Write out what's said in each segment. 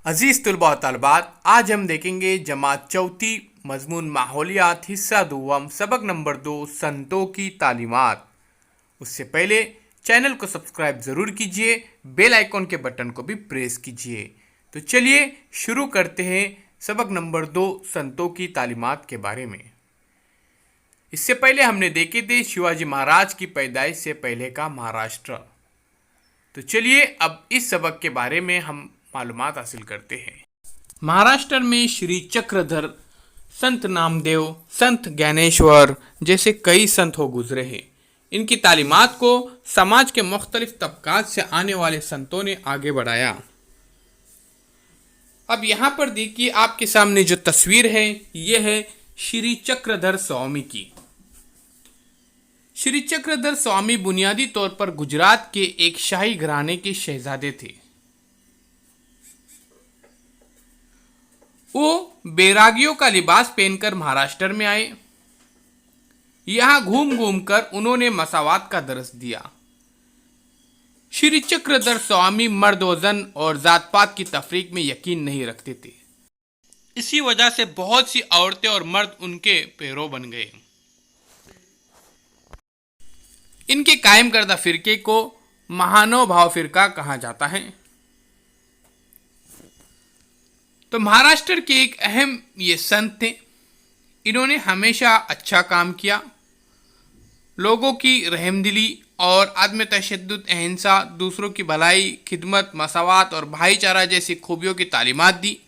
अजीज तुलबा और तलबात, आज हम देखेंगे जमात चौथी मजमून माहौलियात हिस्सा दुवम सबक नंबर 2 संतों की तालीमात। उससे पहले चैनल को सब्सक्राइब ज़रूर कीजिए, बेल आइकॉन के बटन को भी प्रेस कीजिए। तो चलिए शुरू करते हैं सबक नंबर 2 संतों की तालीमात के बारे में। इससे पहले हमने देखे थे शिवाजी महाराज की पैदाइश से पहले का महाराष्ट्र। तो चलिए अब इस सबक के बारे में हम मालूमात हासिल करते हैं। महाराष्ट्र में श्री चक्रधर, संत नामदेव, संत ज्ञानेश्वर जैसे कई संत हो गुजरे हैं। इनकी तालीमात को समाज के मुख्तलिफ तबकात से आने वाले संतों ने आगे बढ़ाया। अब यहाँ पर देखिए, आपके सामने जो तस्वीर है यह है श्री चक्रधर स्वामी की। श्री चक्रधर स्वामी बुनियादी तौर पर गुजरात के एक शाही घराने के शहजादे थे। वो बैरागियों का लिबास पहनकर महाराष्ट्र में आए। यहां घूम घूम कर उन्होंने मसावात का दर्स दिया। श्री चक्रधर स्वामी मर्द व जन और जात पात की तफरीक में यकीन नहीं रखते थे। इसी वजह से बहुत सी औरतें और मर्द उनके पैरों बन गए। इनके कायम करदा फिरके को महानव भाव फिरका कहा जाता है। तो महाराष्ट्र के एक अहम ये संत थे। इन्होंने हमेशा अच्छा काम किया, लोगों की रहमदिली और आदम तशद्दुद, अहिंसा, दूसरों की भलाई, खिदमत, मसावात और भाईचारा जैसी खूबियों की तालीमात दी।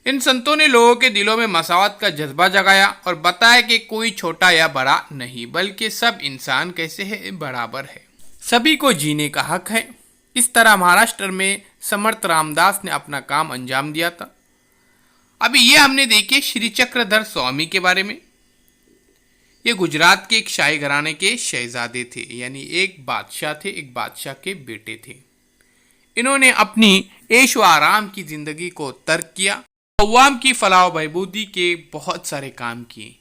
इन संतों ने लोगों के दिलों में मसावत का जज्बा जगाया और बताया कि कोई छोटा या बड़ा नहीं, बल्कि सब इंसान कैसे है, बराबर है, सभी को जीने का हक है। इस तरह महाराष्ट्र में समर्थ रामदास ने अपना काम अंजाम दिया था। अभी ये हमने देखे श्री चक्रधर स्वामी के बारे में। ये गुजरात के एक शाही घराने के शहजादे थे, यानी एक बादशाह थे, एक बादशाह के बेटे थे। इन्होंने अपनी ऐश व आराम की जिंदगी को तर्क किया, अवाम की फलाह व बहबूदी के बहुत सारे काम किए।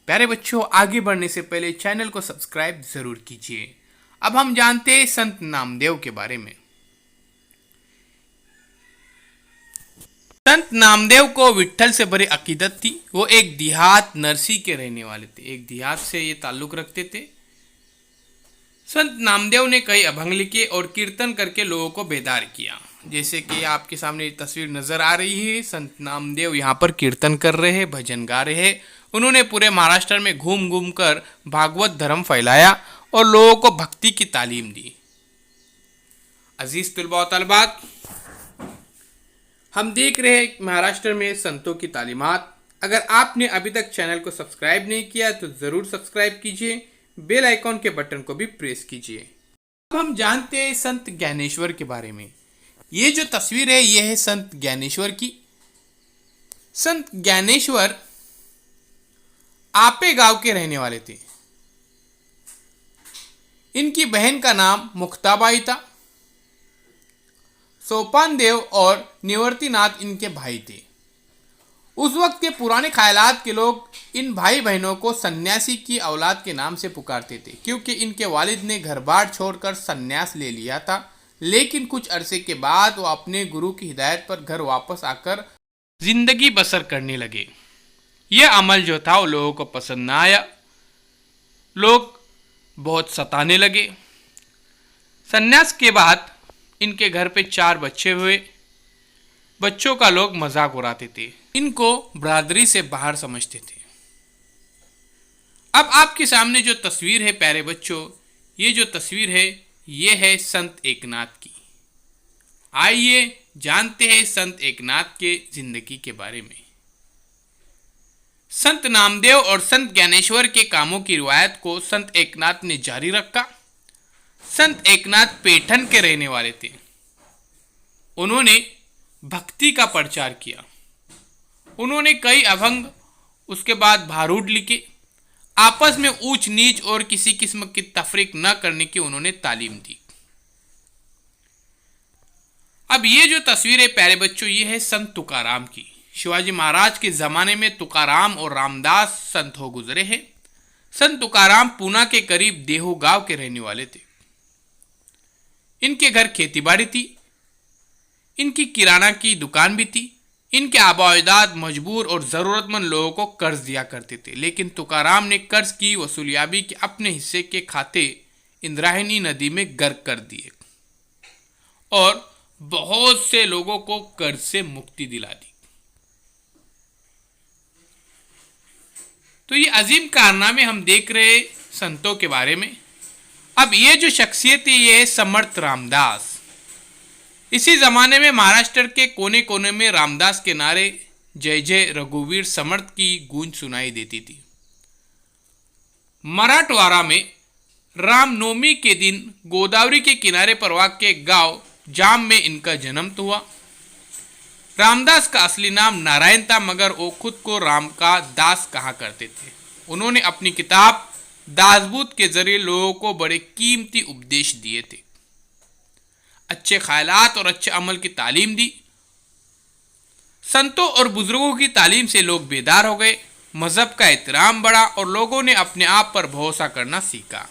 प्यारे बच्चों, आगे बढ़ने से पहले चैनल को सब्सक्राइब जरूर कीजिए। अब हम जानते हैं संत नामदेव के बारे में। संत नामदेव को विट्ठल से बड़ी अकीदत थी। वो एक देहात नरसी के रहने वाले थे, एक देहात से ये ताल्लुक रखते थे। संत नामदेव ने कई अभंग लिखे और कीर्तन करके लोगों को बेदार किया। जैसे कि आपके सामने तस्वीर नजर आ रही है, संत नामदेव यहाँ पर कीर्तन कर रहे हैं, भजन गा रहे हैं। उन्होंने पूरे महाराष्ट्र में घूम घूम कर भागवत धर्म फैलाया और लोगों को भक्ति की तालीम दी। अजीज तुलबा और तलबात, हम देख रहे हैं महाराष्ट्र में संतों की तालीमात। अगर आपने अभी तक चैनल को सब्सक्राइब नहीं किया तो ज़रूर सब्सक्राइब कीजिए, बेल आइकॉन के बटन को भी प्रेस कीजिए। अब हम जानते हैं संत ज्ञानेश्वर के बारे में। ये जो तस्वीर है यह है संत ज्ञानेश्वर की। संत ज्ञानेश्वर आपे गांव के रहने वाले थे। इनकी बहन का नाम मुक्ताबाई था। सोपान देव और निवर्तिनाथ इनके भाई थे। उस वक्त के पुराने ख्यालात के लोग इन भाई बहनों को सन्यासी की औलाद के नाम से पुकारते थे, क्योंकि इनके वालिद ने घर बार छोड़कर सन्यास ले लिया था। लेकिन कुछ अरसे के बाद वो अपने गुरु की हिदायत पर घर वापस आकर जिंदगी बसर करने लगे। यह अमल जो था वो लोगों को पसंद ना आया। लोग बहुत सताने लगे। सन्यास के बाद इनके घर पे 4 बच्चे हुए। बच्चों का लोग मजाक उड़ाते थे, इनको बरादरी से बाहर समझते थे। अब आपके सामने जो तस्वीर है प्यारे बच्चों, ये जो तस्वीर है ये है संत एकनाथ की। आइए जानते हैं संत एकनाथ के जिंदगी के बारे में। संत नामदेव और संत ज्ञानेश्वर के कामों की रिवायत को संत एकनाथ ने जारी रखा। संत एकनाथ पैठण के रहने वाले थे। उन्होंने भक्ति का प्रचार किया। उन्होंने कई अभंग, उसके बाद भारूड लिखे। आपस में ऊंच नीच और किसी किस्म की तफरीक न करने की उन्होंने तालीम दी। अब ये जो तस्वीर है प्यारे बच्चों, ये है संत तुकाराम की। शिवाजी महाराज के जमाने में तुकाराम और रामदास संत हो गुजरे हैं। संत तुकाराम पूना के करीब देहू गांव के रहने वाले थे। इनके घर खेती बाड़ी थी। इनकी किराना की दुकान भी थी। इनके आबा-ओ-अजदाद मजबूर और ज़रूरतमंद लोगों को कर्ज दिया करते थे, लेकिन तुकाराम ने कर्ज की वसूलियाबी के अपने हिस्से के खाते इंद्रायणी नदी में गर्क कर दिए और बहुत से लोगों को कर्ज से मुक्ति दिला दी। तो ये अजीम कारनामे हम देख रहे संतों के बारे में। अब ये जो शख्सियत है ये है समर्थ रामदास। इसी ज़माने में महाराष्ट्र के कोने कोने में रामदास के नारे जय जय रघुवीर समर्थ की गूंज सुनाई देती थी। मराठवाड़ा में रामनवमी के दिन गोदावरी के किनारे पर वाक़ गांव जाम में इनका जन्म तो हुआ। रामदास का असली नाम नारायण था, मगर वो खुद को राम का दास कहा करते थे। उन्होंने अपनी किताब दासबूत के जरिए लोगों को बड़े कीमती उपदेश दिए थे, अच्छे ख्यालात और अच्छे अमल की तालीम दी। संतों और बुजुर्गों की तालीम से लोग बेदार हो गए, मजहब का एहतराम बढ़ा और लोगों ने अपने आप पर भरोसा करना सीखा।